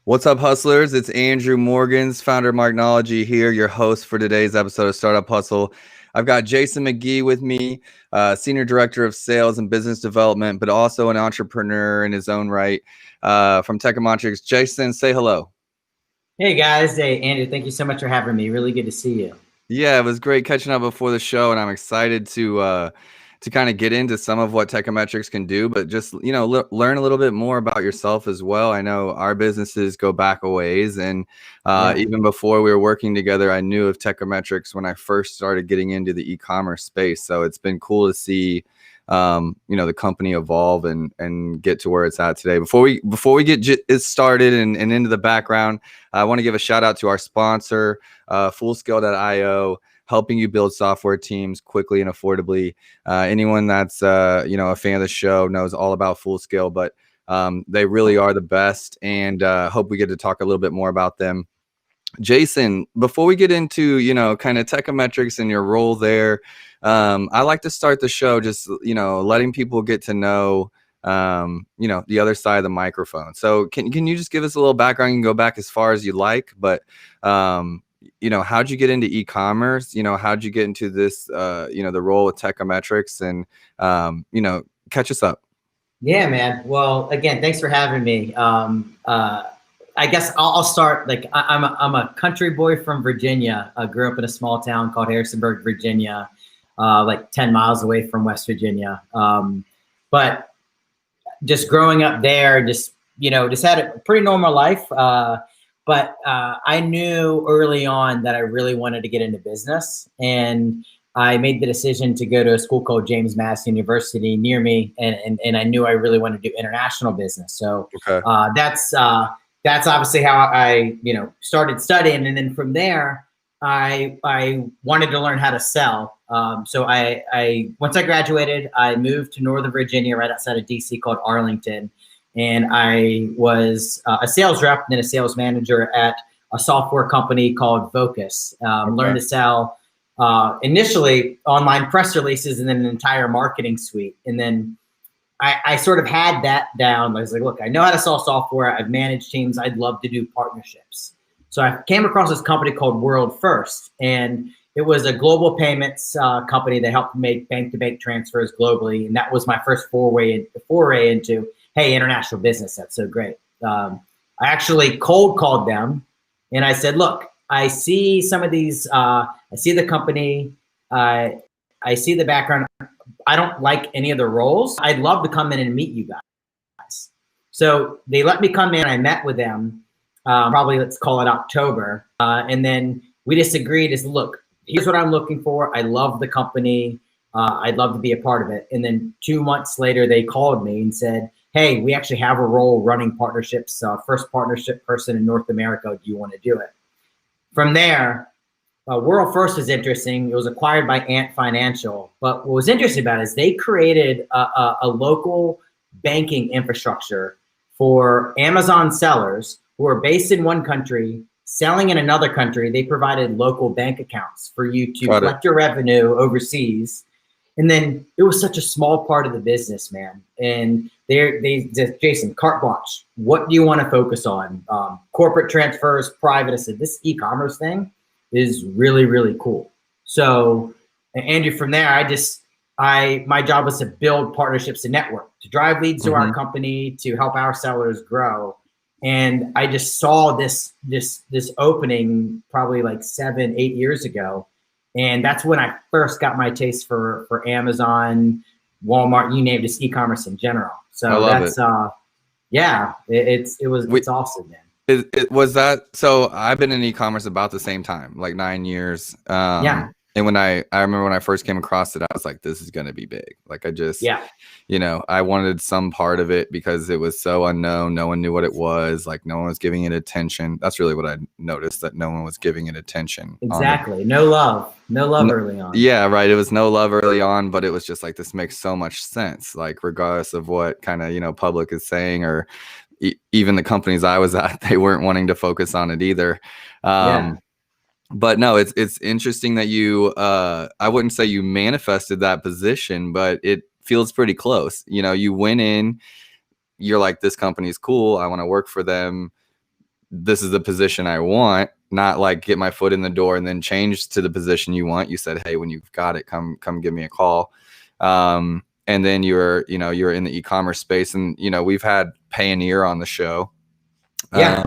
What's up, hustlers? It's Andrew Morgans, founder of Marknology here, your host for today's episode of Startup Hustle. I've got Jason Magee with me, Senior Director of Sales and Business Development, but also an entrepreneur in his own right from Teikametrics. Jason, say hello. Hey guys, hey Andrew, thank you so much for having me. Really good to see you. Yeah, it was great catching up before the show, and I'm excited to kind of get into some of what Teikametrics can do, but just learn a little bit more about yourself as well. I know our businesses go back a ways, and even before we were working together, I knew of Teikametrics when I first started getting into the e-commerce space. So it's been cool to see the company evolve and get to where it's at today. Before we get it started and into the background, I want to give a shout out to our sponsor, Fullscale.io, helping you build software teams quickly and affordably. Anyone that's a fan of the show knows all about Fullscale, but they really are the best, and hope we get to talk a little bit more about them. Jason, before we get into kind of Teikametrics and your role there, I like to start the show just letting people get to know the other side of the microphone. So can you just give us a little background? You can go back as far as you like, but how'd you get into e-commerce? How'd you get into this the role with Teikametrics, and catch us up. Yeah, man. Well, again, thanks for having me. I guess I'll start. Like I'm a country boy from Virginia. I grew up in a small town called Harrisonburg, Virginia, like 10 miles away from West Virginia. But just growing up there, just had a pretty normal life. But I knew early on that I really wanted to get into business, and I made the decision to go to a school called James Madison University near me, and I knew I really wanted to do international business. So okay. That's obviously how I started studying, and then from there I wanted to learn how to sell. So I once I graduated, I moved to Northern Virginia, right outside of DC, called Arlington. And I was a sales rep, then a sales manager at a software company called Vocus. Learned to sell initially online press releases and then an entire marketing suite. And then I sort of had that down. I was like, look, I know how to sell software. I've managed teams. I'd love to do partnerships. So I came across this company called World First, and it was a global payments company that helped make bank-to-bank transfers globally. And that was my first foray into, hey, international business. That's so great. I actually cold called them, and I said, look, I see some of these, I see the company, I see the background. I don't like any of the roles. I'd love to come in and meet you guys. So they let me come in. I met with them, probably let's call it October. And then we just agreed is, look, here's what I'm looking for. I love the company. I'd love to be a part of it. And then 2 months later, they called me and said, hey, we actually have a role running partnerships, first partnership person in North America. Do you want to do it? From there, World First is interesting. It was acquired by Ant Financial. But what was interesting about it is they created a local banking infrastructure for Amazon sellers who are based in one country, selling in another country. They provided local bank accounts for you to collect your revenue overseas. And then it was such a small part of the business, man. And they said, Jason, carte blanche. What do you want to focus on? Corporate transfers, private. I said, this e-commerce thing is really, really cool. So, Andrew, from there, my job was to build partnerships and network, to drive leads to our company, to help our sellers grow. And I just saw this opening probably like 7-8 years ago. And that's when I first got my taste for Amazon, Walmart, you name it, just e-commerce in general. So that's it's awesome, man. It was that. So I've been in e-commerce about the same time, like 9 years. And when I remember when I first came across it, I was like, this is going to be big. Like I just, I wanted some part of it because it was so unknown. No one knew what it was. Like no one was giving it attention. That's really what I noticed, that no one was giving it attention. Exactly. No love early on. Yeah, right. It was no love early on, but it was just like, this makes so much sense. Like regardless of what kind of, public is saying, or even the companies I was at, they weren't wanting to focus on it either. But no, it's interesting that you, I wouldn't say you manifested that position, but it feels pretty close. You went in, you're like, this company's cool. I want to work for them. this is the position I want, not like get my foot in the door and then change to the position you want. You said, hey, when you've got it, come give me a call. And then you're in the e-commerce space, and, we've had Payoneer on the show. Yeah.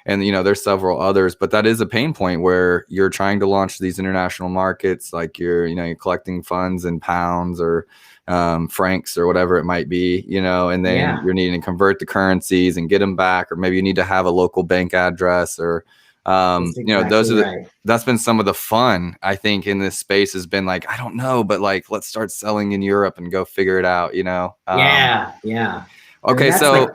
And, there's several others, but that is a pain point where you're trying to launch these international markets. Like you're collecting funds in pounds or francs or whatever it might be, and then you're needing to convert the currencies and get them back, or maybe you need to have a local bank address, or that's been some of the fun, I think, in this space, has been like, I don't know, but like, let's start selling in Europe and go figure it out, Yeah. Okay. So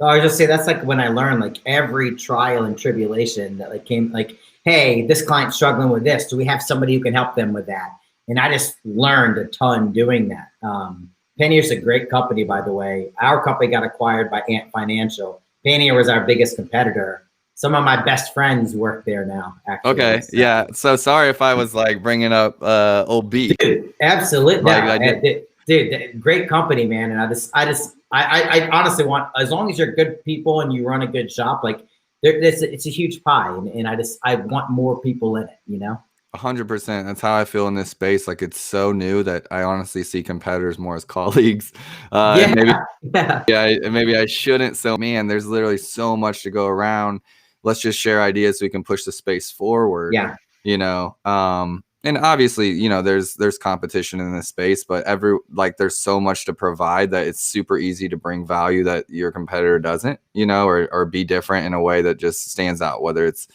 I was just say that's like when I learned like every trial and tribulation that like came, like, hey, this client's struggling with this. Do we have somebody who can help them with that? And I just learned a ton doing that. Payoneer's a great company, by the way. Our company got acquired by Ant Financial. Payoneer was our biggest competitor. Some of my best friends work there now, actually. Okay. So. Yeah. So sorry if I was like bringing up old beef. Dude, absolutely. Dude, great company, man. And I honestly want, as long as you're good people and you run a good shop, like it's a huge pie. And I want more people in it, 100%. That's how I feel in this space. Like, it's so new that I honestly see competitors more as colleagues. Maybe I shouldn't. So, man, there's literally so much to go around. Let's just share ideas so we can push the space forward. Yeah. And obviously, there's competition in this space, but there's so much to provide that it's super easy to bring value that your competitor doesn't, or be different in a way that just stands out, whether it's,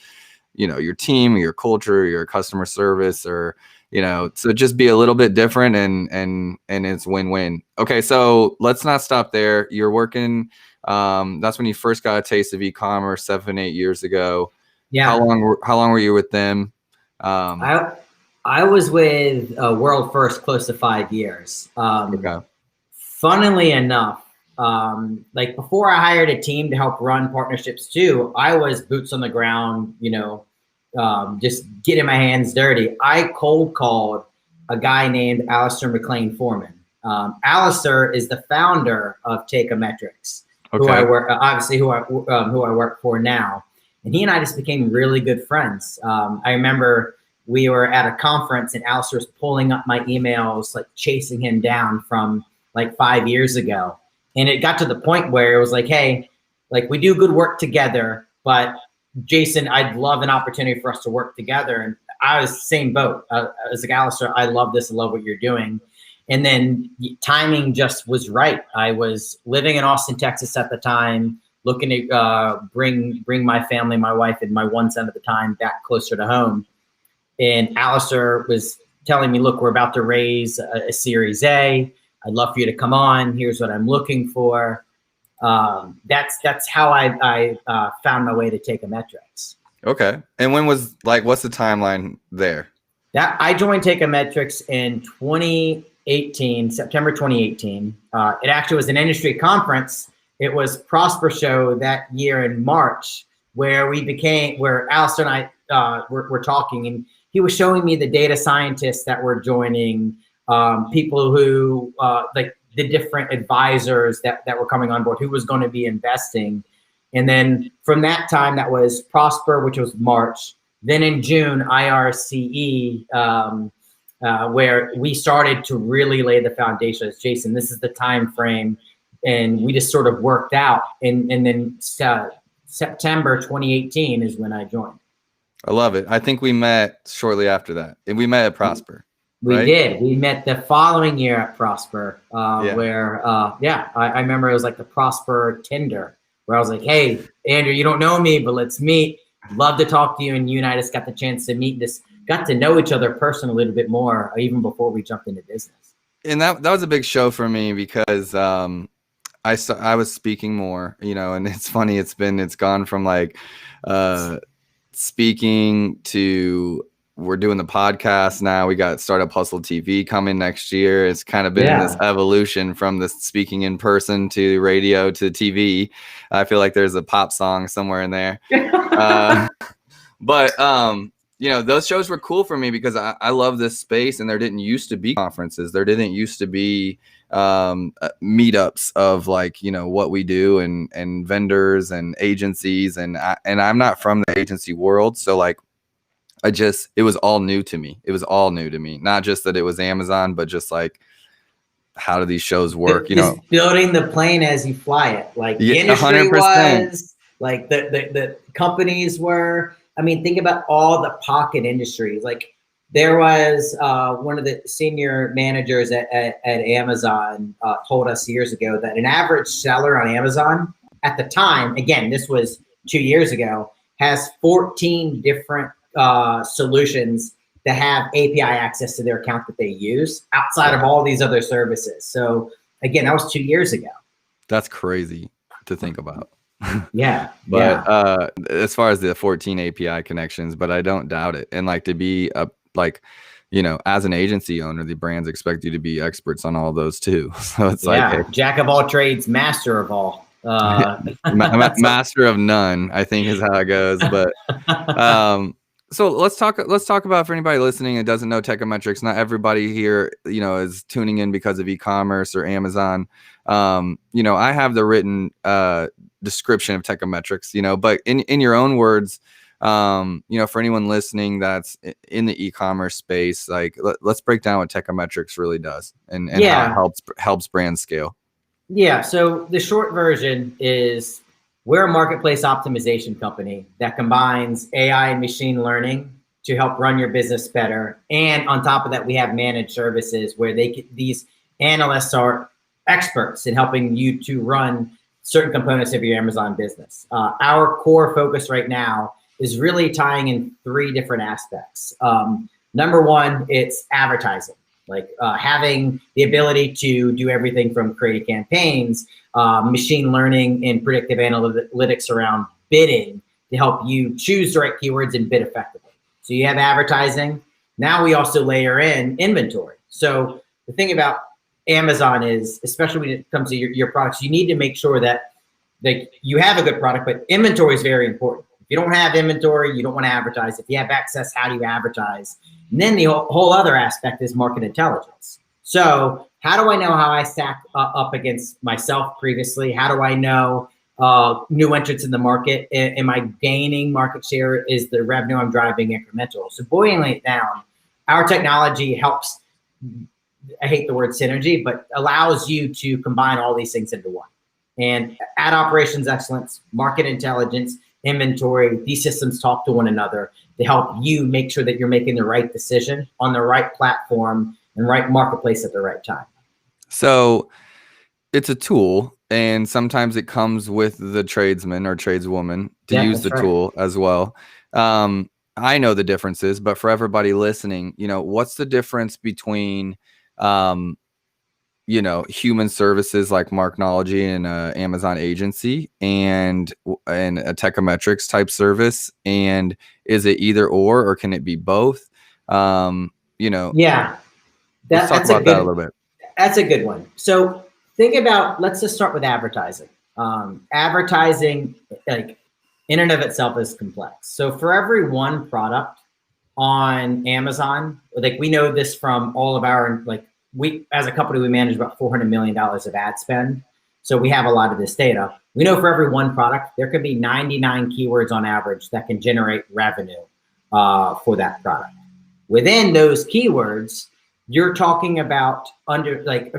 your team, your culture, your customer service, or, so just be a little bit different, and it's win-win. Okay. So let's not stop there. You're working, that's when you first got a taste of e-commerce 7-8 years ago. Yeah. How long were you with them? I was with World First close to 5 years. Okay. Funnily enough, like before I hired a team to help run partnerships too, I was boots on the ground, just getting my hands dirty. I cold called a guy named Alistair McLean Foreman. Alistair is the founder of Teikametrics, who I work for now. And he and I just became really good friends. I remember we were at a conference and Alistair was pulling up my emails, like chasing him down from like 5 years ago. And it got to the point where it was like, hey, like we do good work together, but Jason, I'd love an opportunity for us to work together. And I was same boat. I was like, Alistair, I love this. I love what you're doing. And then timing just was right. I was living in Austin, Texas at the time, looking to bring my family, my wife, and my one son at the time back closer to home. And Alistair was telling me, look, we're about to raise a Series A. I'd love for you to come on. Here's what I'm looking for. That's how I found my way to Teikametrics. Okay. And when was what's the timeline there? I joined Teikametrics in 2018, September 2018. It actually was an industry conference. It was Prosper Show that year in March, where Alistair and I were talking, and he was showing me the data scientists that were joining, people who like the different advisors that were coming on board, who was going to be investing. And then from that time, that was Prosper, which was March. Then in June, IRCE, where we started to really lay the foundation. As Jason, this is the time frame, and we just sort of worked out. And then September 2018 is when I joined. I love it. I think we met shortly after that, and we met at Prosper. We did. We met the following year at Prosper, where I remember it was like the Prosper Tinder, where I was like, hey, Andrew, you don't know me, but let's meet. Love to talk to you. And you and I just got the chance to meet, got to know each other personally a little bit more, even before we jumped into business. And that was a big show for me because I was speaking more, and it's funny. It's gone from like speaking to we're doing the podcast now. We got Startup Hustle TV coming next year. It's kind of been this evolution from the speaking in person to radio to TV. I feel like there's a pop song somewhere in there. But those shows were cool for me because I love this space, and there didn't used to be conferences. There didn't used to be meetups of like, you know, what we do and vendors and agencies. And I'm not from the agency world. So like, it was all new to me. It was all new to me. Not just that it was Amazon, but just like, how do these shows work? You know, building the plane as you fly it. Like the industry 100%. was, like the companies were. I mean, think about all the pocket industries. Like there was one of the senior managers at Amazon told us years ago that an average seller on Amazon at the time, again, this was 2 years ago, has 14 different solutions that have API access to their account that they use outside of all these other services. So again, that was 2 years ago. That's crazy to think about. Yeah. But as far as the 14 API connections, but I don't doubt it. And like to be like, you know, as an agency owner, the brands expect you to be experts on all those too. So it's like, hey, jack of all trades, master of all. Master of none, I think is how it goes. But so let's talk about, for anybody listening that doesn't know Teikametrics, not everybody here, you know, is tuning in because of e-commerce or Amazon. You know, I have the written description of Teikametrics, you know, but in your own words, you know, for anyone listening that's in the e-commerce space, like let's break down what Teikametrics really does and how it helps brands scale. Yeah. So the short version is we're a marketplace optimization company that combines AI and machine learning to help run your business better. And on top of that, we have managed services where these analysts are experts in helping you to run certain components of your Amazon business. Our core focus right now is really tying in 3 different aspects. Number one, it's advertising. Like having the ability to do everything from creative campaigns, machine learning and predictive analytics around bidding to help you choose the right keywords and bid effectively. So you have advertising. Now we also layer in inventory. So the thing about Amazon is, especially when it comes to your products, you need to make sure that you have a good product, but inventory is very important. If you don't have inventory, you don't want to advertise. If you have access, how do you advertise? And then the whole other aspect is market intelligence. So how do I know how I stack up against myself previously? How do I know new entrants in the market? Am I gaining market share? Is the revenue I'm driving incremental? So boiling it down, our technology helps, I hate the word synergy, but allows you to combine all these things into one. And ad operations excellence, market intelligence, inventory, these systems talk to one another to help you make sure that you're making the right decision on the right platform and right marketplace at the right time. So it's a tool, and sometimes it comes with the tradesman or tradeswoman to use the tool as well. I know the differences, but for everybody listening, you know, what's the difference between, you know, human services like Marknology and Amazon agency and a Teikametrics type service? And is it either or can it be both? You know, yeah, let's talk about that a little bit. That's a good one. So think about, let's just start with advertising. Advertising, like in and of itself, is complex. So for every one product on Amazon, like we know this from all of our, like we, as a company, we manage about $400 million of ad spend. So we have a lot of this data. We know for every one product, there could be 99 keywords on average that can generate revenue for that product. Within those keywords, you're talking about under, like,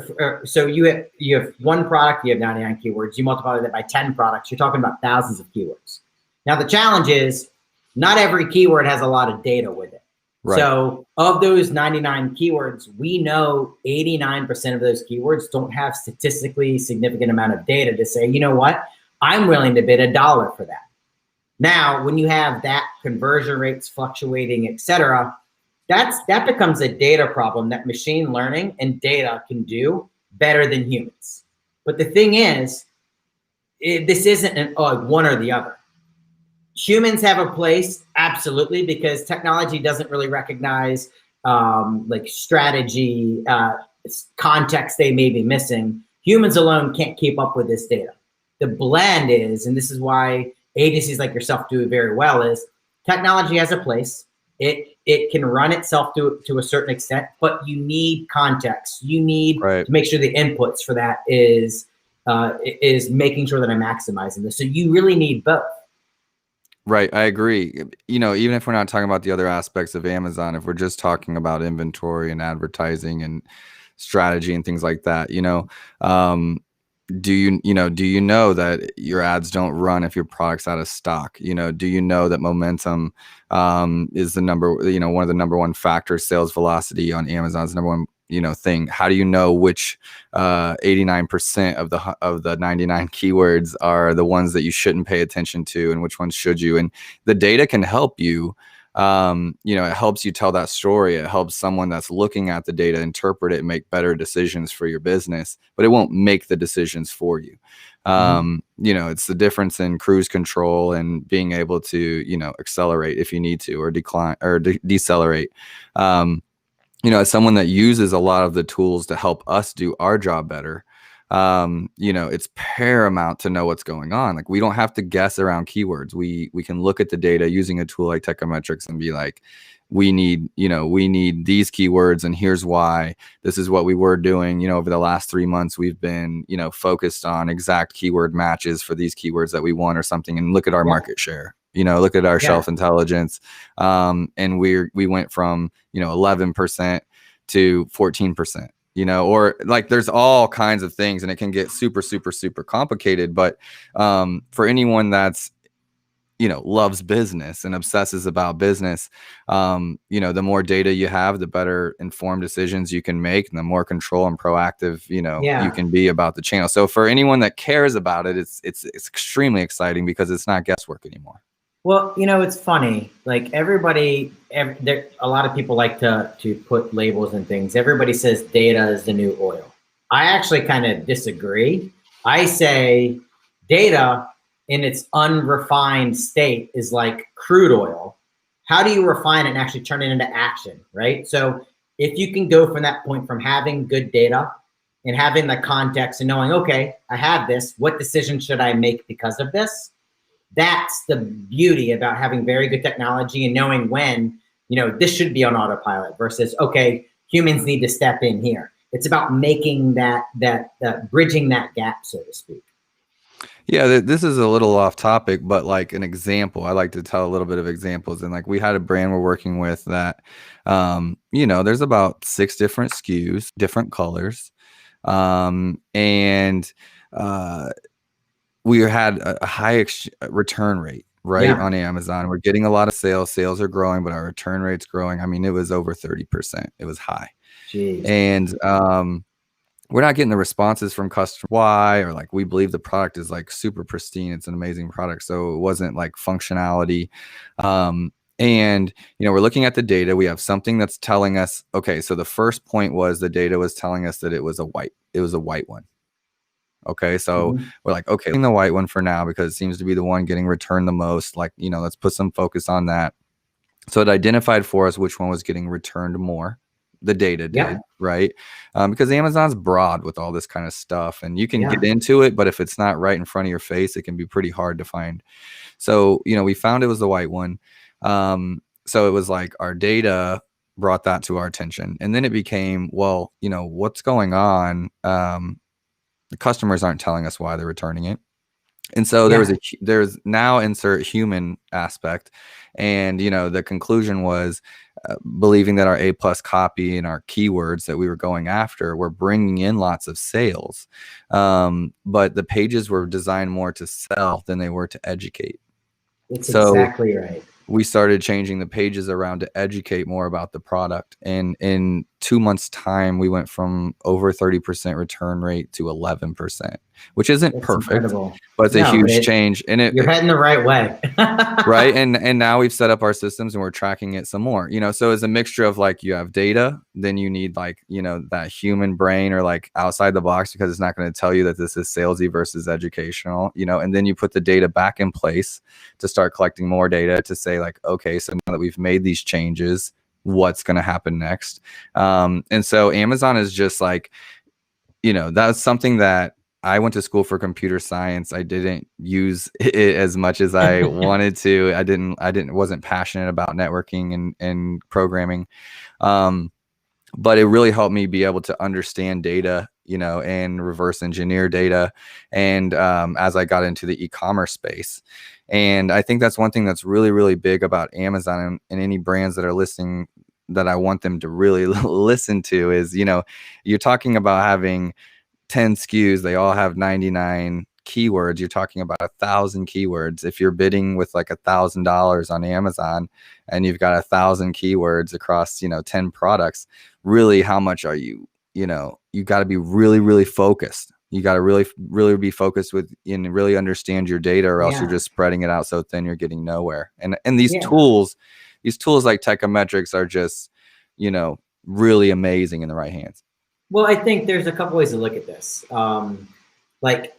so you have one product, you have 99 keywords, you multiply that by 10 products, you're talking about thousands of keywords. Now the challenge is not every keyword has a lot of data with it. Right. So of those 99 keywords, we know 89% of those keywords don't have statistically significant amount of data to say, you know what, I'm willing to bid $1 for that. Now, when you have that conversion rates fluctuating, et cetera, that becomes a data problem that machine learning and data can do better than humans. But the thing is, this isn't one or the other. Humans have a place, absolutely, because technology doesn't really recognize like strategy, context they may be missing. Humans alone can't keep up with this data. The blend is, and this is why agencies like yourself do it very well, is technology has a place. It it can run itself to a certain extent, but you need context. You need Right. to make sure the inputs for that is making sure that I'm maximizing this. So you really need both. Right, I agree. You know, even if we're not talking about the other aspects of Amazon, if we're just talking about inventory and advertising and strategy and things like that, do you know that your ads don't run if your product's out of stock? Do you know that momentum is one of the number one factors? Sales velocity on Amazon's number one thing. How do you know which 89% of the 99 keywords are the ones that you shouldn't pay attention to, and which ones should you? And the data can help you. It helps you tell that story. It helps someone that's looking at the data interpret it and make better decisions for your business, but it won't make the decisions for you. It's the difference in cruise control and being able to, accelerate if you need to, or decline or decelerate. As someone that uses a lot of the tools to help us do our job better, it's paramount to know what's going on. Like, we don't have to guess around keywords. We can look at the data using a tool like Teikametrics and be like, we need these keywords, and here's why. This is what we were doing. Over the last 3 months, we've been, focused on exact keyword matches for these keywords that we want or something, and look at our market share. Look at our shelf intelligence. And we went from, 11% to 14%, or like, there's all kinds of things, and it can get super, super, super complicated. But for anyone that's, loves business and obsesses about business, the more data you have, the better informed decisions you can make, and the more control and proactive, you can be about the channel. So for anyone that cares about it, it's extremely exciting, because it's not guesswork anymore. Well, it's funny. Like, a lot of people like to put labels and things. Everybody says data is the new oil. I actually kind of disagree. I say data in its unrefined state is like crude oil. How do you refine it and actually turn it into action, right? So if you can go from that point, from having good data and having the context and knowing, okay, I have this, what decision should I make because of this? That's the beauty about having very good technology and knowing when, this should be on autopilot versus, okay, humans need to step in here. It's about making that bridging that gap, so to speak. Yeah, this is a little off topic, but like an example, I like to tell a little bit of examples. And like, we had a brand we're working with that, there's about 6 different SKUs, different colors. We had a high return rate, right? On Amazon. We're getting a lot of sales. Sales are growing, but our return rate's growing. I mean, it was over 30%. It was high. Jeez. And we're not getting the responses from customers. Why? Or like, we believe the product is like super pristine. It's an amazing product. So it wasn't like functionality. And, we're looking at the data. We have something that's telling us, okay, so the first point was the data was telling us that it was a white one. Okay, so we're like, okay, the white one for now, because it seems to be the one getting returned the most. Like, let's put some focus on that. So it identified for us which one was getting returned more. The data did, right? Because Amazon's broad with all this kind of stuff, and you can get into it, but if it's not right in front of your face, it can be pretty hard to find. So, we found it was the white one. So it was like, our data brought that to our attention. And then it became, well, what's going on? The customers aren't telling us why they're returning it. And so there's now insert human aspect. And, the conclusion was believing that our A+ copy and our keywords that we were going after were bringing in lots of sales. But the pages were designed more to sell than they were to educate. That's exactly right. We started changing the pages around to educate more about the product. And in 2 months' time, we went from over 30% return rate to 11%, which isn't perfect, incredible. But it's a huge change. And you're heading the right way. Right. And now we've set up our systems and we're tracking it some more, so it's a mixture of like, you have data, then you need like, that human brain, or like outside the box, because it's not going to tell you that this is salesy versus educational, and then you put the data back in place to start collecting more data to say like, okay, so now that we've made these changes, what's going to happen next? And so Amazon is just like, that's something that I went to school for computer science. I didn't use it as much as I wanted to. Wasn't passionate about networking and programming. But it really helped me be able to understand data, and reverse engineer data. And as I got into the e-commerce space, and I think that's one thing that's really, really big about Amazon and any brands that are listening that I want them to really listen to is, you're talking about having 10 SKUs, they all have 99 keywords. You're talking about 1,000 keywords. If you're bidding with like $1,000 on Amazon and you've got 1,000 keywords across, 10 products, really, how much are you, you got to be really, really focused. You got to really, really be focused and really understand your data, or else you're just spreading it out so thin you're getting nowhere. And these tools like Teikametrics are just, really amazing in the right hands. Well, I think there's a couple ways to look at this. Like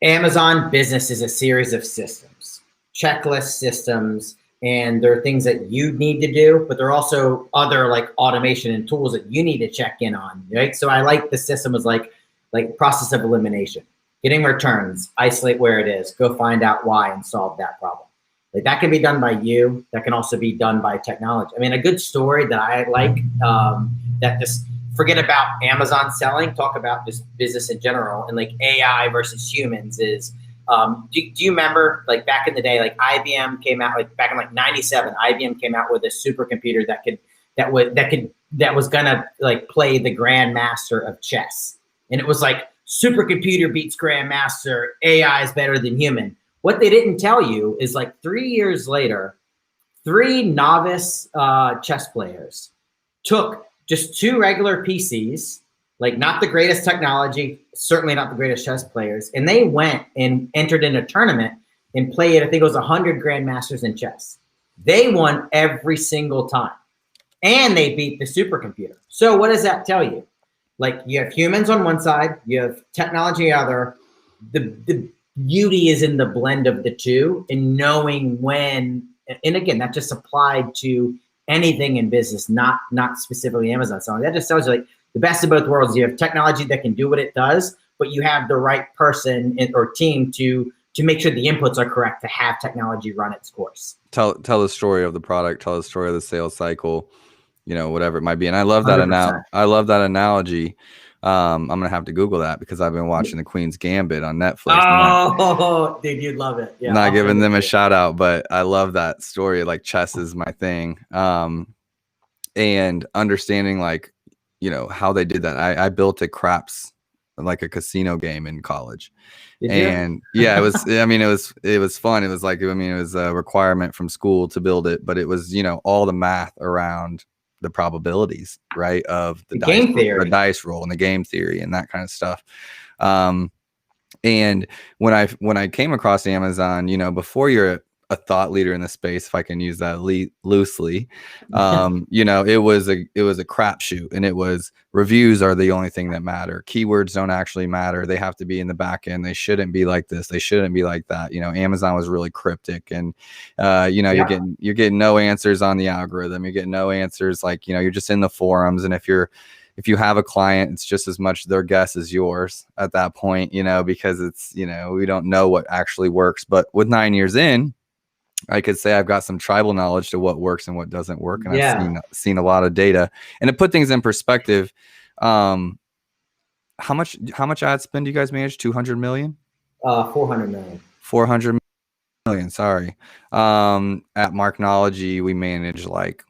Amazon Business is a series of systems, checklist systems, and there are things that you need to do, but there are also other like automation and tools that you need to check in on, right? So I like the system was like process of elimination, getting returns, isolate where it is, go find out why and solve that problem. Like that can be done by you. That can also be done by technology. I mean, a good story that I like that just forget about Amazon selling, talk about just business in general and like AI versus humans is, do you remember like back in the day, like IBM came out like back in like 97, IBM came out with a supercomputer that was gonna like play the grandmaster of chess. And it was like supercomputer beats grandmaster, AI is better than human. What they didn't tell you is like 3 years later, 3 novice chess players took just 2 regular PCs, like not the greatest technology, certainly not the greatest chess players, and they went and entered in a tournament and played, I think it was 100 grandmasters in chess. They won every single time, and they beat the supercomputer. So what does that tell you? Like you have humans on one side, you have technology on the other. The beauty is in the blend of the two and knowing when, and again, that just applied to anything in business, not specifically Amazon selling. That just tells you like the best of both worlds. You have technology that can do what it does, but you have the right person or team to make sure the inputs are correct to have technology run its course. Tell the story of the product, tell the story of the sales cycle, whatever it might be. And I love that 100%. I love that analogy. I'm gonna have to Google that because I've been watching The Queen's Gambit on Netflix. Oh, dude, you'd love it. Yeah, not giving them a shout out, but I love that story. Like chess is my thing. And understanding like, how they did that. I built a craps, like a casino game in college. And yeah, it was, I mean, it was fun. It was like, I mean, it was a requirement from school to build it, but it was, all the math around the probabilities, right, of the game theory, the dice roll and the game theory and that kind of stuff. And when I came across Amazon, before you're a thought leader in the space, if I can use that loosely, it was a crapshoot, and it was reviews are the only thing that matter. Keywords don't actually matter. They have to be in the back end. They shouldn't be like this. They shouldn't be like that. Amazon was really cryptic, and you're getting no answers on the algorithm. You're getting no answers. Like, you're just in the forums, and if you have a client, it's just as much their guess as yours at that point, because it's, we don't know what actually works. But with 9 years in, I could say I've got some tribal knowledge to what works and what doesn't work. And I've seen a lot of data, and to put things in perspective, how much ad spend do you guys manage? 200 million? 400 million. 400 million. Sorry. At Marknology, we manage like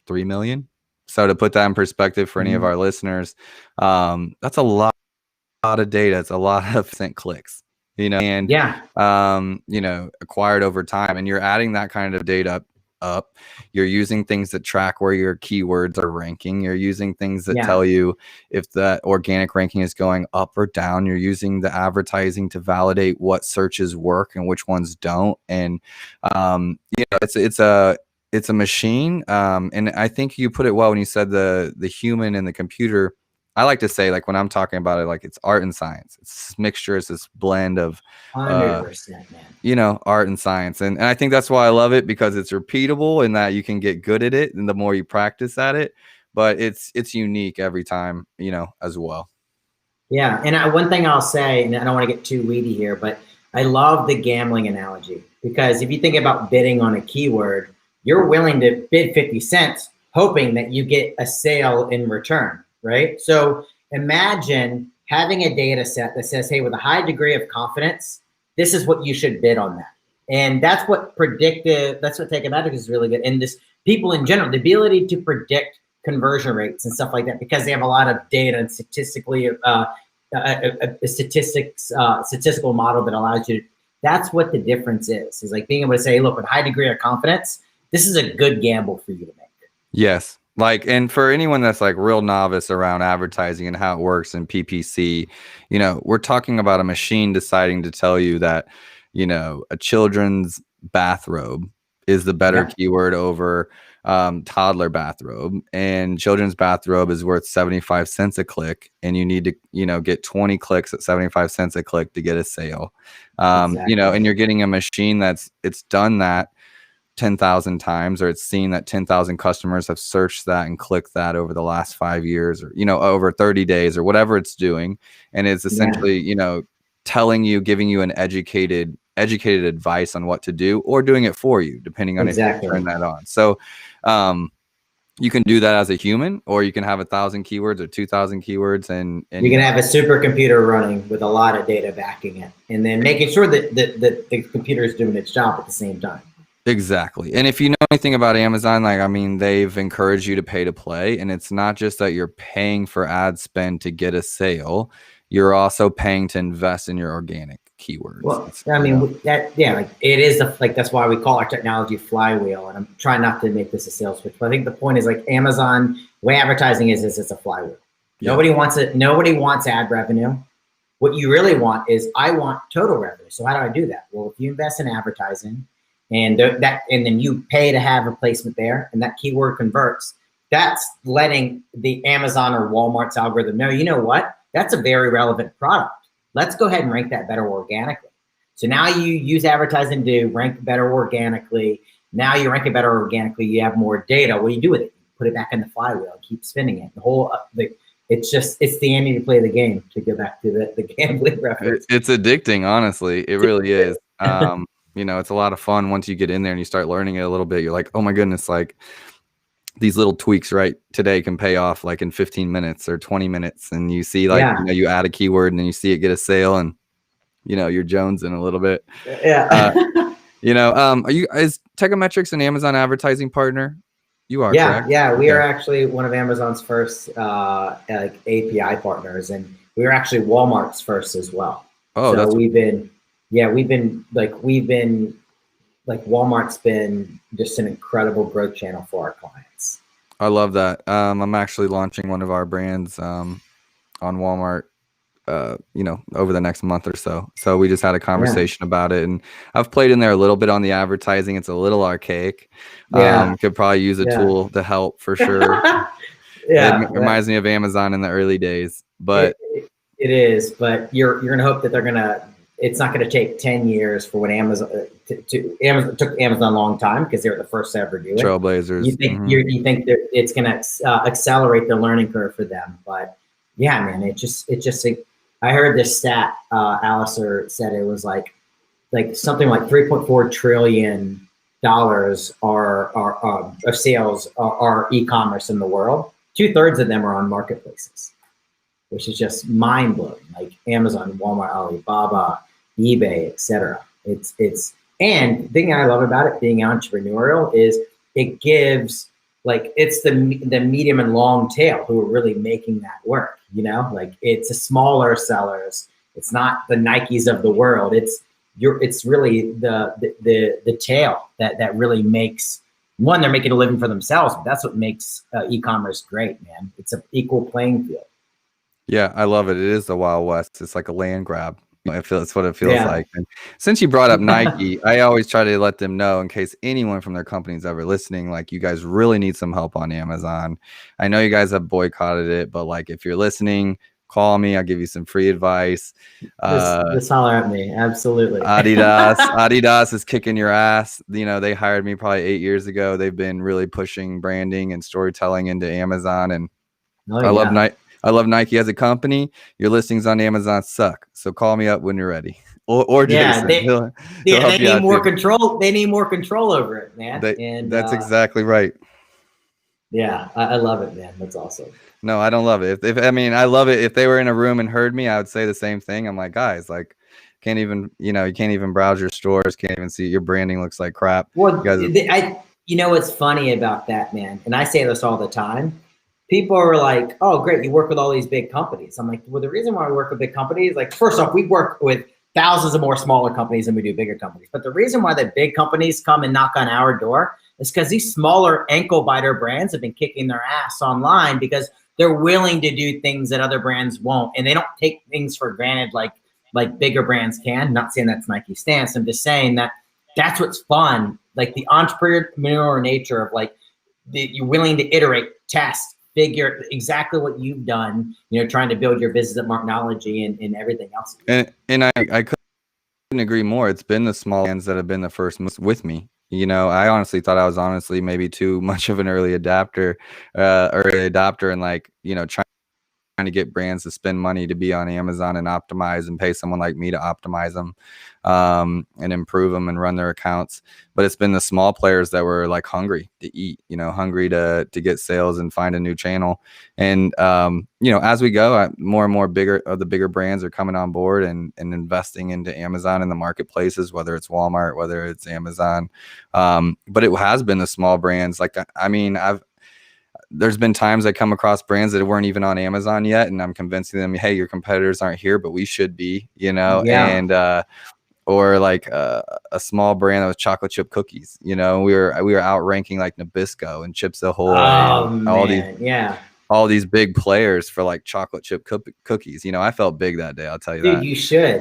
3 million. So to put that in perspective for any of our listeners, that's a lot of data. It's a lot of clicks. And acquired over time, and you're adding that kind of data up. You're using things that track where your keywords are ranking. You're using things that tell you if the organic ranking is going up or down. You're using the advertising to validate what searches work and which ones don't. And it's a machine. And I think you put it well when you said the human and the computer. I like to say, like, when I'm talking about it, like, it's art and science. It's this mixture. It's this blend of 100%, man. Art and science. And I think that's why I love it, because it's repeatable and that you can get good at it, and the more you practice at it, but it's unique every time, as well. Yeah, and one thing I'll say, and I don't want to get too weedy here, but I love the gambling analogy, because if you think about bidding on a keyword, you're willing to bid 50 cents, hoping that you get a sale in return, right? So imagine having a data set that says, hey, with a high degree of confidence, this is what you should bid on that. And that's what Teikametrics is really good. And this people in general, the ability to predict conversion rates and stuff like that, because they have a lot of data and statistically a statistical model that allows you to, that's what the difference is like being able to say, look, with a high degree of confidence, this is a good gamble for you to make. Yes. Like, and for anyone that's like real novice around advertising and how it works in PPC, you know, we're talking about a machine deciding to tell you that, you know, a children's bathrobe is the better keyword over toddler bathrobe, and children's bathrobe is worth 75 cents a click, and you need to, you know, get 20 clicks at 75 cents a click to get a sale. Exactly. You know, and you're getting a machine it's done that 10,000 times, or it's seen that 10,000 customers have searched that and clicked that over the last 5 years, or, you know, over 30 days or whatever it's doing. And it's essentially, you know, telling you, giving you an educated advice on what to do, or doing it for you, depending on if you turn that on. So, you can do that as a human, or you can have 1,000 keywords or 2,000 keywords, and you can have a supercomputer running with a lot of data backing it, and then making sure that the computer is doing its job at the same time. Exactly. And if you know anything about Amazon, like, I mean, they've encouraged you to pay to play, and it's not just that you're paying for ad spend to get a sale. You're also paying to invest in your organic keywords. Well, I mean, like it is like, that's why we call our technology flywheel. And I'm trying not to make this a sales pitch, but I think the point is, like, Amazon, the way advertising is it's a flywheel. Yeah. Nobody wants it. Nobody wants ad revenue. What you really want is, I want total revenue. So how do I do that? Well, if you invest in advertising, and then you pay to have a placement there, and that keyword converts, that's letting the Amazon or Walmart's algorithm know, you know what, that's a very relevant product. Let's go ahead and rank that better organically. So now you use advertising to rank better organically. Now you rank it better organically. You have more data. What do you do with it? You put it back in the flywheel and keep spinning it. The whole it's the ante to play the game, to go back to the gambling reference. It's addicting, honestly. It really is. You know, it's a lot of fun once you get in there and you start learning it a little bit. You're like, oh my goodness, like, these little tweaks right today can pay off like in 15 minutes or 20 minutes. And you see, like, you know, you add a keyword and then you see it get a sale, and, you know, you're jonesing a little bit. Yeah. You know, is Teikametrics an Amazon advertising partner? You are, correct? Yeah. We are actually one of Amazon's first like API partners, and we were actually Walmart's first as well. Oh, so we've been Walmart's been just an incredible growth channel for our clients. I love that. I'm actually launching one of our brands on Walmart, you know, over the next month or so. So we just had a conversation about it, and I've played in there a little bit on the advertising. It's a little archaic. Could probably use a tool to help, for sure. It reminds me of Amazon in the early days, but it is. But you're gonna hope that it's not gonna take 10 years for when Amazon Amazon took Amazon a long time, because they were the first to ever do it. Trailblazers. You think that it's gonna accelerate the learning curve for them, but yeah, man, it just I heard this stat. Alistair said it was like something like $3.4 trillion of sales are e-commerce in the world. 2/3 of them are on marketplaces, which is just mind blowing. Like Amazon, Walmart, Alibaba, eBay, etc. And the thing I love about it being entrepreneurial is it gives, like, it's the medium and long tail who are really making that work. You know, like, it's a smaller sellers. It's not the Nikes of the world. It's really the tail that really makes, one, they're making a living for themselves, but that's what makes e-commerce great, man. It's an equal playing field. Yeah, I love it. It is the Wild West. It's like a land grab. It's what it feels like. And since you brought up Nike, I always try to let them know, in case anyone from their company is ever listening, like, you guys really need some help on Amazon. I know you guys have boycotted it, but, like, if you're listening, call me. I'll give you some free advice. Just holler at me. Absolutely. Adidas is kicking your ass. You know, they hired me probably 8 years ago. They've been really pushing branding and storytelling into Amazon, and I I love Nike as a company. Your listings on Amazon suck. So call me up when you're ready. Or Yeah, Jason. He'll they help you need out more too. control. They need more control over it, man. And That's exactly right. yeah, I love it, man. That's awesome. No, I don't love it. If I mean, I love it. If they were in a room and heard me, I would say the same thing. I'm like, guys, like, can't even, you can't even browse your stores. Can't even see your branding looks like crap. Well, You guys, you know what's funny about that, man? And I say this all the time. People are like, "Oh, great, you work with all these big companies." I'm like, "Well, the reason why we work with big companies, like, first off, we work with thousands of more smaller companies than we do bigger companies. But the reason why the big companies come and knock on our door is because these smaller ankle biter brands have been kicking their ass online because they're willing to do things that other brands won't, and they don't take things for granted like bigger brands can. Not saying that's Nike's stance. I'm just saying that that's what's fun, like the entrepreneurial nature of like you're willing to iterate, test, figure exactly what you've done, trying to build your business at Marknology and everything else. and I couldn't agree more. It's been the small brands that have been the first with me. I honestly thought I was maybe too much of an early adopter, and like, trying to get brands to spend money to be on Amazon and optimize and pay someone like me to optimize them, and improve them and run their accounts. But it's been the small players that were like hungry to eat, hungry to get sales and find a new channel. And, as we go, more and more the bigger brands are coming on board and investing into Amazon and the marketplaces, whether it's Walmart, whether it's Amazon. But it has been the small brands. Like, I mean, there's been times I come across brands that weren't even on Amazon yet, and I'm convincing them, hey, your competitors aren't here, but we should be, Yeah. and or like a small brand that was chocolate chip cookies. We were outranking like Nabisco and Chips Ahoy and all these big players for like chocolate chip cookies. I felt big that day. I'll tell you Dude, that. you should.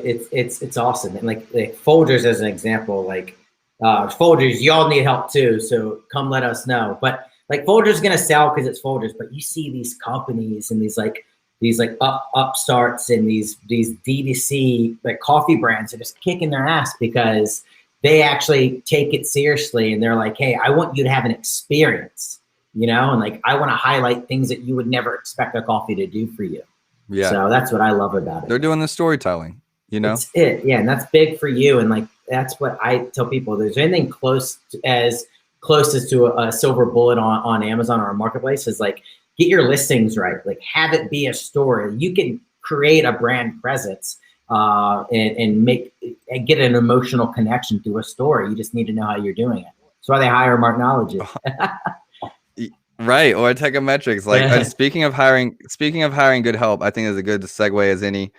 It's awesome. And like Folgers as an example, like Folgers, y'all need help too. So come let us know. But like Folgers gonna sell because it's Folgers. But you see these companies and these upstarts and these DTC like coffee brands are just kicking their ass because they actually take it seriously and they're like, hey, I want you to have an experience, and like I want to highlight things that you would never expect a coffee to do for you. Yeah. So that's what I love about it. They're doing the storytelling, It's it. Yeah. And that's big for you. And like, that's what I tell people. There's anything closest to a silver bullet on Amazon or a marketplace is like, get your listings right. Like have it be a story. You can create a brand presence and get an emotional connection through a story. You just need to know how you're doing it. That's why they hire Marknology. Right, or Teikametrics. Like speaking of hiring good help, I think is a good segue as any.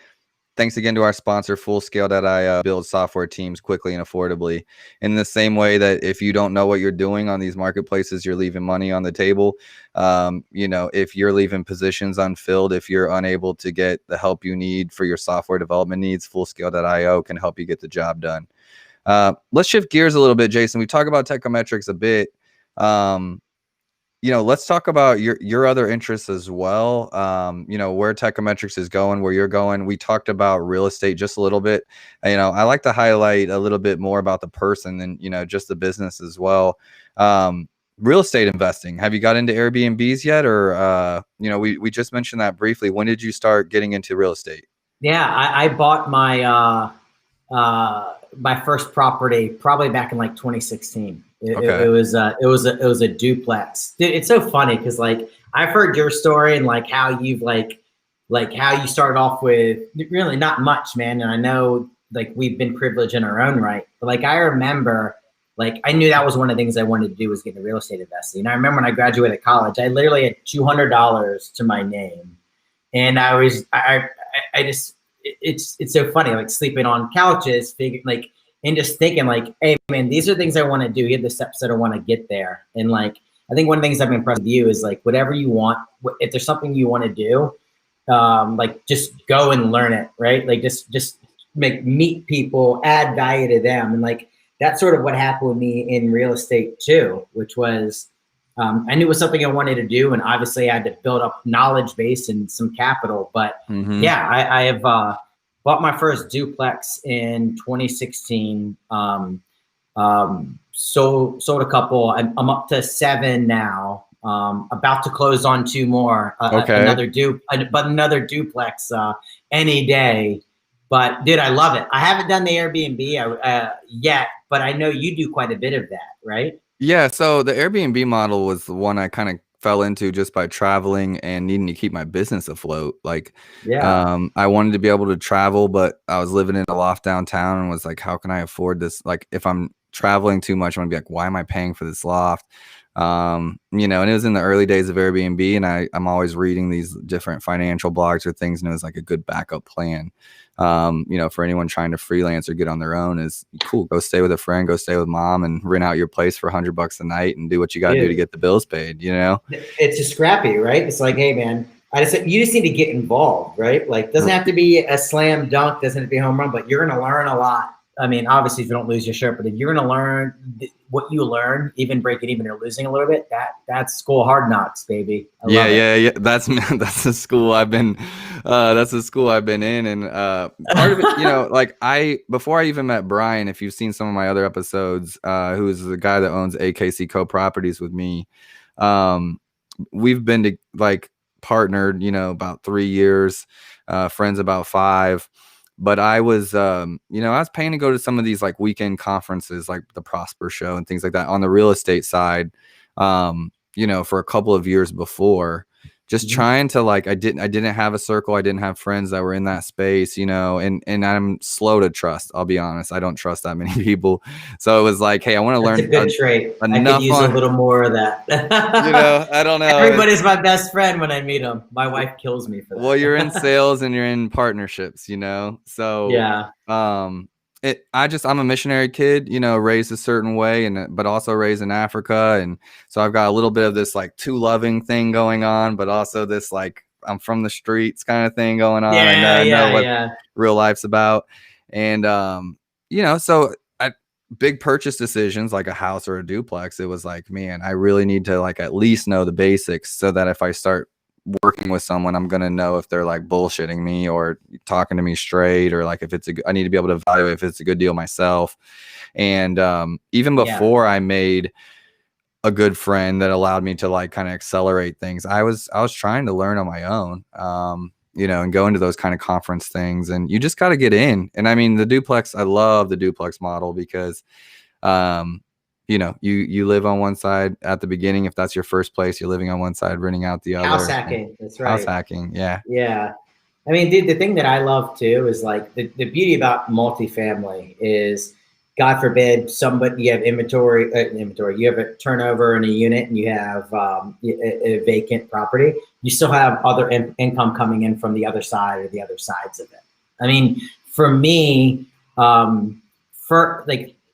Thanks again to our sponsor, Fullscale.io. Build software teams quickly and affordably. In the same way that if you don't know what you're doing on these marketplaces, you're leaving money on the table. If you're leaving positions unfilled, if you're unable to get the help you need for your software development needs, Fullscale.io can help you get the job done. Let's shift gears a little bit, Jason. We talk about Teikametrics a bit. Let's talk about your other interests as well. Where Teikametrics is going, where you're going. We talked about real estate just a little bit. I like to highlight a little bit more about the person and, just the business as well. Real estate investing. Have you got into Airbnbs yet? Or, we just mentioned that briefly. When did you start getting into real estate? Yeah, I bought my first property probably back in like 2016. It was a duplex. Dude, it's so funny because like I've heard your story and like how you've like how you started off with really not much, man. And I know like we've been privileged in our own right, but like I remember like I knew that was one of the things I wanted to do was get into real estate investing. And I remember when I graduated college, I literally had $200 to my name, and I just it's so funny like sleeping on couches, and just thinking like, hey man, these are things I want to do. Here are the steps that I want to get there. And like, I think one of the things I've been impressed with you is like, whatever you want, if there's something you want to do, like just go and learn it, right? Like just meet people, add value to them. And like, that's sort of what happened with me in real estate too, which was, I knew it was something I wanted to do. And obviously I had to build up knowledge base and some capital, but yeah, I have, bought my first duplex in 2016. Sold a couple. I'm up to 7 now. About to close on 2 more, Okay. another duplex any day. But dude, I love it. I haven't done the Airbnb yet, but I know you do quite a bit of that, right? Yeah, so the Airbnb model was the one I kind of fell into just by traveling and needing to keep my business afloat. Like, Yeah. I wanted to be able to travel, but I was living in a loft downtown and was like, how can I afford this? Like, if I'm traveling too much, I'm gonna be like, why am I paying for this loft? And it was in the early days of Airbnb, and I'm always reading these different financial blogs or things, and it was like a good backup plan. For anyone trying to freelance or get on their own is cool. Go stay with a friend, go stay with mom and rent out your place for $100 a night and do what you got to do to get the bills paid, It's just scrappy, right? It's like, hey man, you just need to get involved, right? Like, doesn't have to be a slam dunk, doesn't have to be a home run, but you're going to learn a lot. I mean, obviously if you don't lose your shirt, but if you're going to learn what you learn, even break it even or losing a little bit, that's school hard knocks, baby. Yeah. That's the school I've been, that's the school I've been in. And, part of it, like before I even met Brian, if you've seen some of my other episodes, who is the guy that owns AKC Co-Properties with me, we've been to like partnered, about 3 years, friends about 5. But I was, I was paying to go to some of these like weekend conferences, like the Prosper Show and things like that on the real estate side, for a couple of years before, just trying to like, I didn't have a circle. I didn't have friends that were in that space, and I'm slow to trust. I'll be honest. I don't trust that many people. So it was like, hey, I want to learn. That's a good trait. I could use a little more of that. I don't know. Everybody's my best friend when I meet them. My wife kills me for that. Well, you're in sales and you're in partnerships, so yeah. I'm a missionary kid, raised a certain way but also raised in Africa. And so I've got a little bit of this like too loving thing going on, but also this like I'm from the streets kind of thing going on. I know what real life's about. And, so big purchase decisions like a house or a duplex, it was like, man, I really need to like at least know the basics so that if I start working with someone, I'm going to know if they're like bullshitting me or talking to me straight, or like if I need to be able to evaluate if it's a good deal myself. And even before I made a good friend that allowed me to like kind of accelerate things, I was trying to learn on my own, and go into those kind of conference things, and you just got to get in. And I mean, I love the duplex model because, you live on one side at the beginning. If that's your first place, you're living on one side, renting out the other. House hacking. That's right. House hacking. Yeah. Yeah. I mean, dude, the thing that I love too is like the beauty about multifamily is, God forbid, you have inventory, you have a turnover in a unit and you have a vacant property, you still have other income coming in from the other side or the other sides of it. I mean, for me,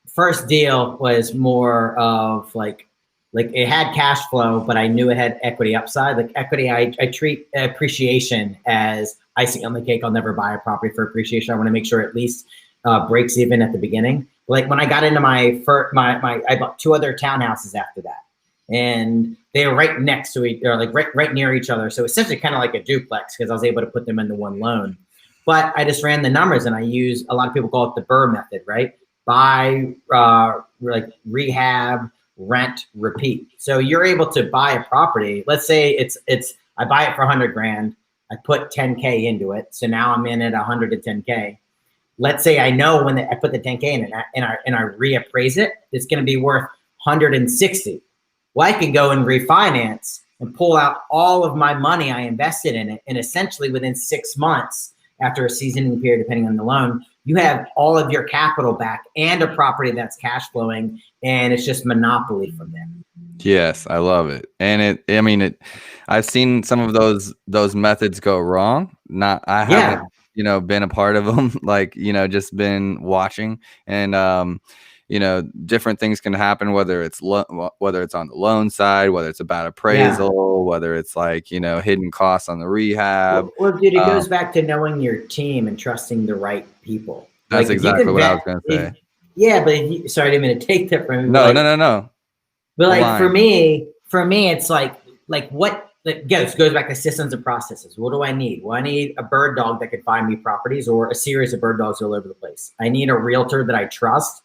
first deal was more of like it had cash flow, but I knew it had equity upside. Like equity, I treat appreciation as icing on the cake. I'll never buy a property for appreciation. I want to make sure at least breaks even at the beginning. Like when I got into I bought 2 other townhouses after that, and they were right next to each, or like right near each other. So essentially kind of like a duplex because I was able to put them into one loan. But I just ran the numbers, and I use, a lot of people call it the Burr method, right? Buy, like rehab, rent, repeat. So you're able to buy a property. Let's say I buy it for 100 grand. I put 10K into it. So now I'm in at 110K. Let's say I know when I put the 10K in and I reappraise it, it's going to be worth 160. Well, I can go and refinance and pull out all of my money I invested in it. And essentially within 6 months, after a seasoning period, depending on the loan, you have all of your capital back and a property that's cash flowing, and it's just monopoly from there. Yes, I love it. And I've seen some of those methods go wrong. I haven't, been a part of them, like, just been watching, and, different things can happen, whether it's on the loan side, whether it's a bad appraisal, whether it's like, hidden costs on the rehab. Well, dude, it goes back to knowing your team and trusting the right people. That's exactly what I was going to say. Yeah, but sorry, I didn't mean to take that from you. No. But like for me, it's like what goes back to systems and processes. What do I need? Well, I need a bird dog that can find me properties, or a series of bird dogs all over the place. I need a realtor that I trust.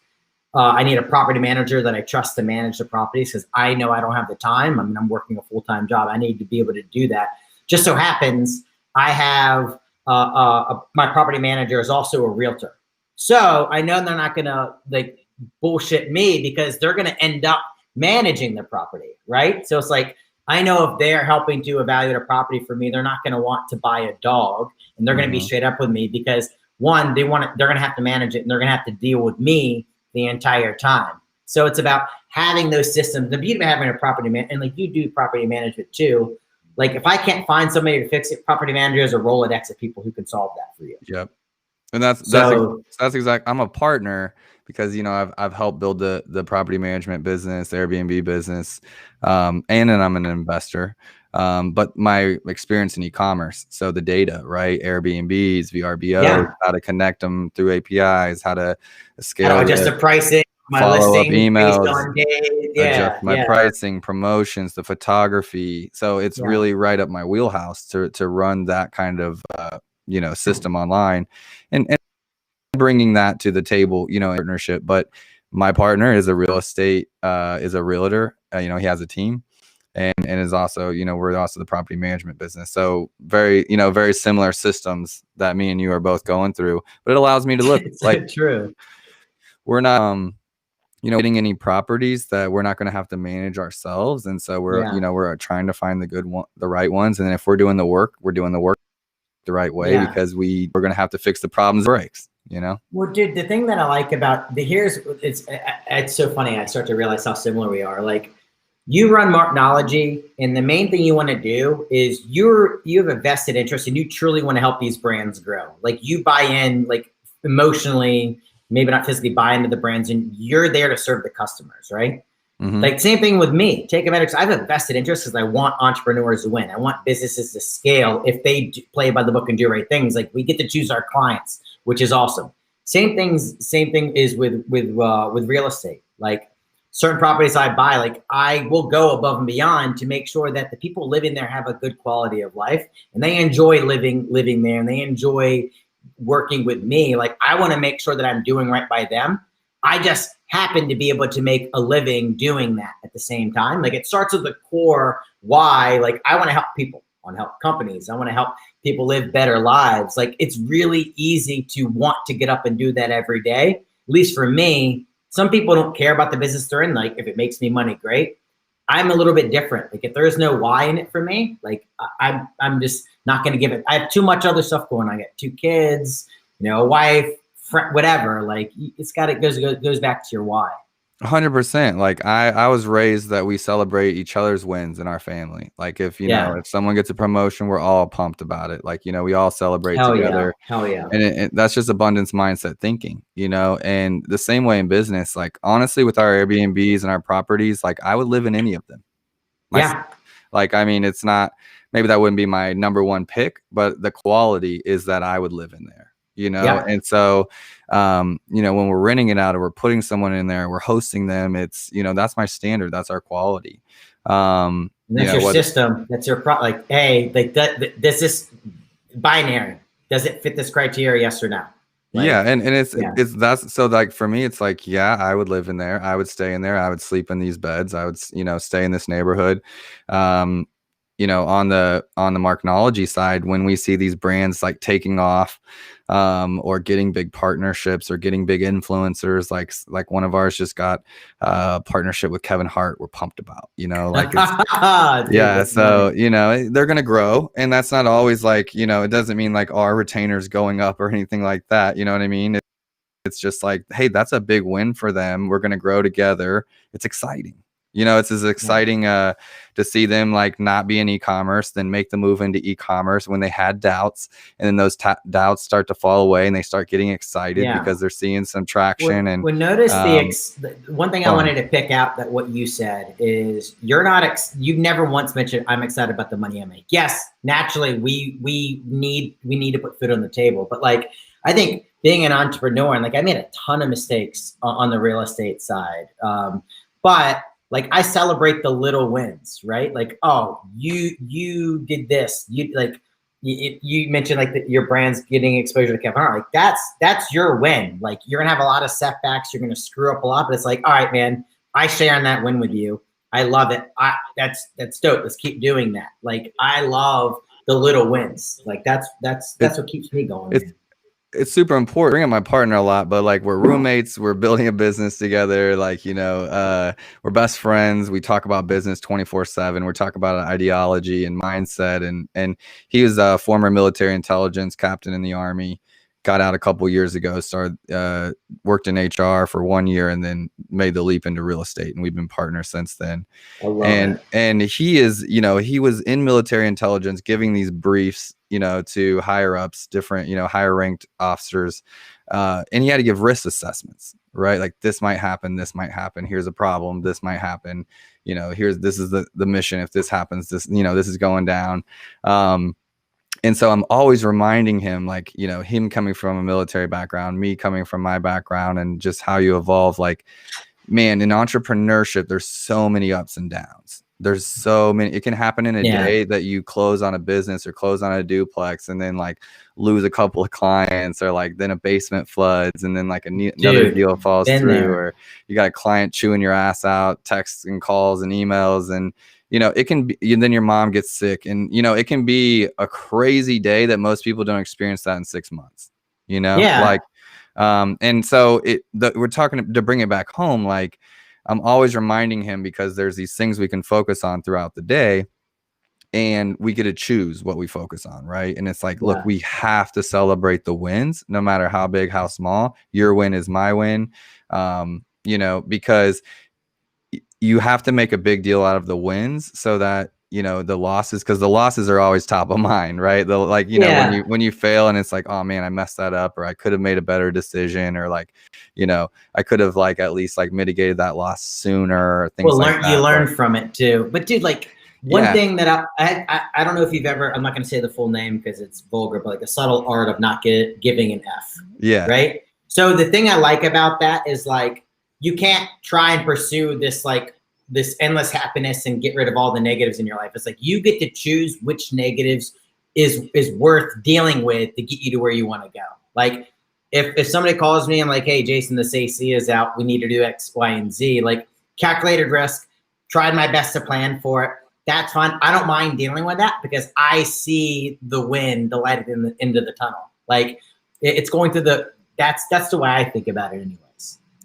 I need a property manager that I trust to manage the properties because I know I don't have the time. I mean, I'm working a full-time job. I need to be able to do that. Just so happens I have my property manager is also a realtor. So I know they're not gonna like bullshit me because they're gonna end up managing the property, right? So it's like, I know if they're helping to evaluate a property for me, they're not gonna want to buy a dog, and they're gonna be straight up with me because one, they're gonna have to manage it and they're gonna have to deal with me the entire time. So it's about having those systems. The beauty of having a property man, and like you do property management too. Like if I can't find somebody to fix it, property manager is a Rolodex of people who can solve that for you. Yep. And that's exact. I'm a partner because, you know, I've helped build the property management business, Airbnb business, and then I'm an investor. But my experience in e-commerce, so the data, right? Airbnbs, VRBO, how to connect them through APIs, how to scale, adjust the pricing, my follow up listing emails, based on days. adjust my pricing, promotions, the photography. So it's really right up my wheelhouse to run that kind of you know, system online, and bringing that to the table, you know, partnership. But my partner is a real estate, is a realtor. You know, he has a team, and is also, you know, we're also the property management business. So very, you know, very similar systems that me and you are both going through. But it allows me to look like true. We're not, you know, getting any properties that we're not going to have to manage ourselves, and so we're, you know, we're trying to find the right ones. And then if we're doing the work, we're doing the work the right way because we're going to have to fix the problems, breaks, you know? Well, dude, the thing that I like about it's so funny. I start to realize how similar we are. Like you run Marknology, and the main thing you want to do is you have a vested interest and you truly want to help these brands grow. Like you buy in, like emotionally, maybe not physically buy into the brands, and you're there to serve the customers, right? Like same thing with me, Teikametrics. I have a vested interest because I want entrepreneurs to win. I want businesses to scale if they play by the book and do right things. Like we get to choose our clients, which is awesome. Same thing is with real estate. Like certain properties I buy, like I will go above and beyond to make sure that the people living there have a good quality of life and they enjoy living there and they enjoy working with me. Like I want to make sure that I'm doing right by them. I just happen to be able to make a living doing that at the same time. Like it starts with the core why. Like I want to help people, I want to help companies, I want to help people live better lives. Like it's really easy to want to get up and do that every day. At least for me, some people don't care about the business they're in. Like if it makes me money, great. I'm a little bit different. Like if there's no why in it for me, like I'm just not going to give it. I have too much other stuff going on. I got 2 kids, you know, a wife, whatever. Like it goes back to your why. 100%. Like I was raised that we celebrate each other's wins in our family. Like if, you know, if someone gets a promotion, we're all pumped about it. Like, you know, we all celebrate together. Hell yeah. And that's just abundance mindset thinking, you know, and the same way in business. Like honestly, with our Airbnbs and our properties, like I would live in any of them. Like, I mean, it's not, maybe that wouldn't be my number 1 pick, but the quality is that I would live in there. You know, and so, you know, when we're renting it out or we're putting someone in there, we're hosting them. It's, you know, that's my standard. That's our quality. And that's your system. That's your like, hey, like this is binary. Does it fit this criteria? Yes or no? Like, and it's that's so like for me, it's like, I would live in there. I would stay in there. I would sleep in these beds. I would, you know, stay in this neighborhood. You know, on the Marknology side, when we see these brands like taking off, or getting big partnerships or getting big influencers, like one of ours just got a partnership with Kevin Hart, we're pumped about, you know, like it's, dude, so funny. You know, they're gonna grow, and that's not always like, you know, it doesn't mean like our retainers going up or anything like that, you know what I mean? It's just like, hey, that's a big win for them. We're gonna grow together. It's exciting. You know, it's as exciting to see them like not be in e-commerce, then make the move into e-commerce when they had doubts, and then those doubts start to fall away and they start getting excited because they're seeing some traction. And notice the one thing I wanted to pick out that what you said is you've never once mentioned I'm excited about the money I make. Yes, naturally we need to put food on the table, but like I think being an entrepreneur, and like I made a ton of mistakes on the real estate side, but like I celebrate the little wins, right? Like, oh, you did this. You like you mentioned like your brand's getting exposure to Kevin Hart. Like that's your win. Like you're gonna have a lot of setbacks. You're gonna screw up a lot, but it's like, all right, man, I share in that win with you. I love it. That's dope. Let's keep doing that. Like I love the little wins. Like that's what keeps me going, man. It's super important. I bring up my partner a lot, but like we're roommates, we're building a business together. Like, you know, we're best friends. We talk about business 24/7. We're talking about ideology and mindset. And he was a former military intelligence captain in the Army, got out a couple years ago, started, worked in HR for 1 year and then made the leap into real estate. And we've been partners since then. I love it. And he is, you know, he was in military intelligence giving these briefs, you know, to higher ups, different, you know, higher ranked officers. And he had to give risk assessments, right? Like this might happen, here's a problem, this might happen, you know, this is the mission. If this happens, this, you know, this is going down. And so I'm always reminding him, like, you know, him coming from a military background, me coming from my background, and just how you evolve. Like, man, in entrepreneurship, there's so many ups and downs. There's so many. It can happen in a day that you close on a business or close on a duplex and then like lose a couple of clients, or like then a basement floods and then like another deal falls through, or you got a client chewing your ass out, texts and calls and emails, and you know, it can be, and then your mom gets sick, and you know, it can be a crazy day that most people don't experience that in 6 months, you know, like, and so we're talking to bring it back home. Like, I'm always reminding him, because there's these things we can focus on throughout the day, and we get to choose what we focus on, right? And it's like, look, we have to celebrate the wins, no matter how big, how small. Your win is my win, you know, because you have to make a big deal out of the wins, so that, you know, the losses, because the losses are always top of mind, right? The, like, you know, when you fail and it's like, oh man, I messed that up, or I could have made a better decision, or like, you know, I could have like at least like mitigated that loss sooner, or things like that. You learn from it too. But dude, like one thing that I don't know if you've ever, I'm not going to say the full name because it's vulgar, but like a subtle art of not giving an F. Yeah. Right. So the thing I like about that is like, you can't try and pursue this like this endless happiness and get rid of all the negatives in your life. It's like you get to choose which negatives is worth dealing with to get you to where you want to go. Like if somebody calls me and like, hey, Jason, this AC is out, we need to do X, Y, and Z, like calculated risk, tried my best to plan for it. That's fine. I don't mind dealing with that because I see the win, the light at the end of the tunnel. Like it's going to that's the way I think about it anyways.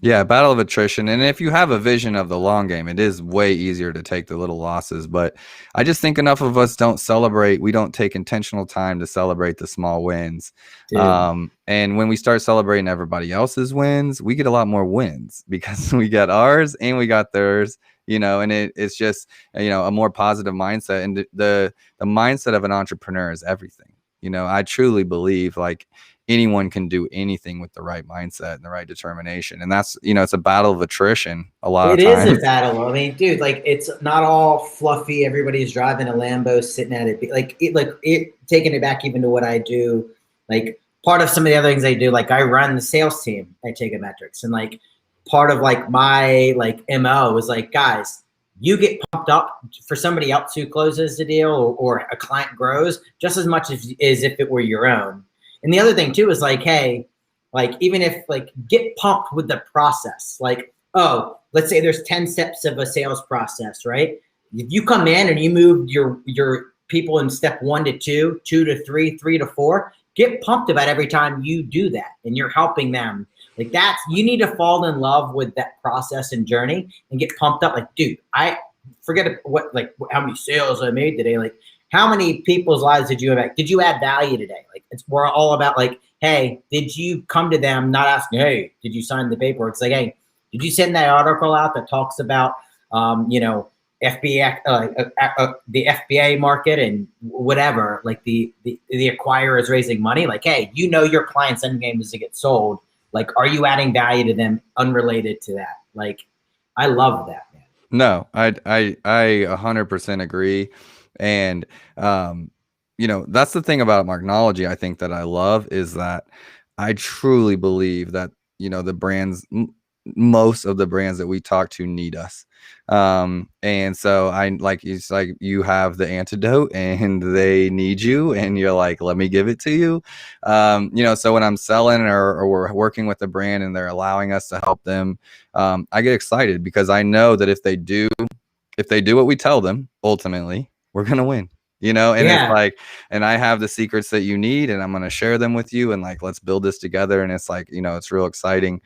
Yeah, battle of attrition. And if you have a vision of the long game, it is way easier to take the little losses. But I just think enough of us don't celebrate. We don't take intentional time to celebrate the small wins. And when we start celebrating everybody else's wins, we get a lot more wins because we got ours and we got theirs, you know, and it's just, you know, a more positive mindset. And the mindset of an entrepreneur is everything. You know, I truly believe like anyone can do anything with the right mindset and the right determination. And that's, you know, it's a battle of attrition a lot of times. It is a battle. I mean, dude, like it's not all fluffy. Everybody's driving a Lambo, sitting at it. Like taking it back even to what I do, like part of some of the other things I do, like I run the sales team at Teikametrics, and like part of like my like MO is like, guys, you get pumped up for somebody else who closes the deal or a client grows just as much as if it were your own. And the other thing too is like, hey, like even if like get pumped with the process, like, oh, let's say there's 10 steps of a sales process, right? If you come in and you move your people in step 1 to 2, 2 to 3, 3 to 4, get pumped about every time you do that and you're helping them. Like you need to fall in love with that process and journey and get pumped up. Like, dude, I forget how many sales I made today. Like, how many people's lives did you impact? Did you add value today? Like we're all about like, hey, did you come to them not asking, hey, did you sign the paperwork? It's like, hey, did you send that article out that talks about, you know, FBA, the FBA market and whatever, like the acquirer is raising money. Like, hey, you know, your client's end game is to get sold. Like, are you adding value to them unrelated to that? Like, I love that, man. No, I 100% agree. And, you know, that's the thing about Marknology, I think that I love is that I truly believe that, you know, the brands, most of the brands that we talk to need us. And so it's like you have the antidote and they need you, and you're like, let me give it to you. So when I'm selling or we're working with a brand and they're allowing us to help them, I get excited because I know that if they do what we tell them, ultimately, we're going to win. And it's like, and I have the secrets that you need, and I'm going to share them with you, and like, let's build this together. And it's like, it's real exciting.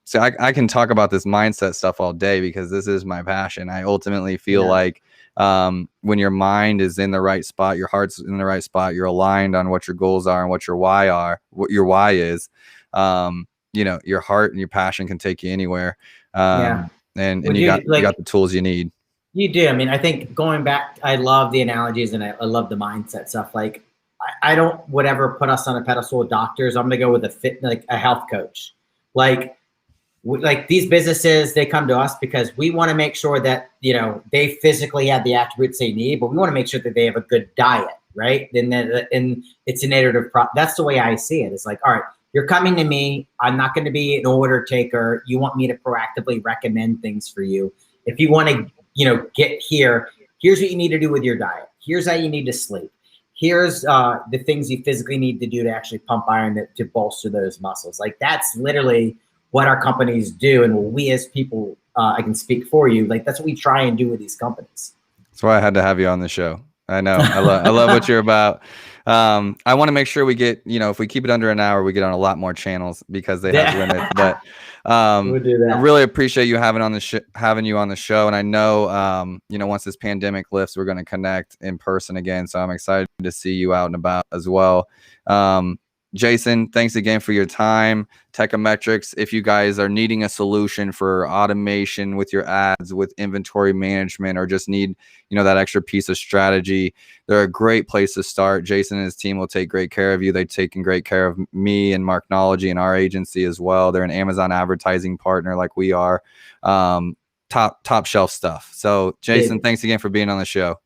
So I can talk about this mindset stuff all day because this is my passion. I ultimately feel like when your mind is in the right spot, your heart's in the right spot, you're aligned on what your goals are and what your why is, your heart and your passion can take you anywhere. And you got the tools you need. You do. I mean, I think going back, I love the analogies and I love the mindset stuff. Like, I don't would ever put us on a pedestal with doctors. I'm going to go with a health coach. Like these businesses, they come to us because we want to make sure that, they physically have the attributes they need, but we want to make sure that they have a good diet, right? And it's an iterative that's the way I see it. It's like, all right, you're coming to me. I'm not going to be an order taker. You want me to proactively recommend things for you. If you want to, get here, here's what you need to do with your diet. Here's how you need to sleep. Here's the things you physically need to do to actually pump iron to bolster those muscles. Like, that's literally what our companies do. And we as people, I can speak for you. Like, that's what we try and do with these companies. That's why I had to have you on the show. I know. I love what you're about. I want to make sure we get, if we keep it under an hour, we get on a lot more channels because they have limits. But we'll do that. I really appreciate you having you on the show. And I know, once this pandemic lifts, we're going to connect in person again. So I'm excited to see you out and about as well. Jason, thanks again for your time. Teikametrics, if you guys are needing a solution for automation with your ads, with inventory management, or just need, that extra piece of strategy, they're a great place to start. Jason and his team will take great care of you. They've taken great care of me and Marknology and our agency as well. They're an Amazon advertising partner like we are. Top shelf stuff. So Jason, thanks again for being on the show.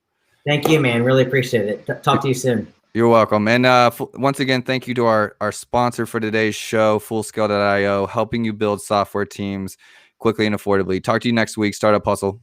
Thank you, man. Really appreciate it. Talk to you soon. You're welcome. And once again, thank you to our sponsor for today's show, Fullscale.io, helping you build software teams quickly and affordably. Talk to you next week. Startup Hustle.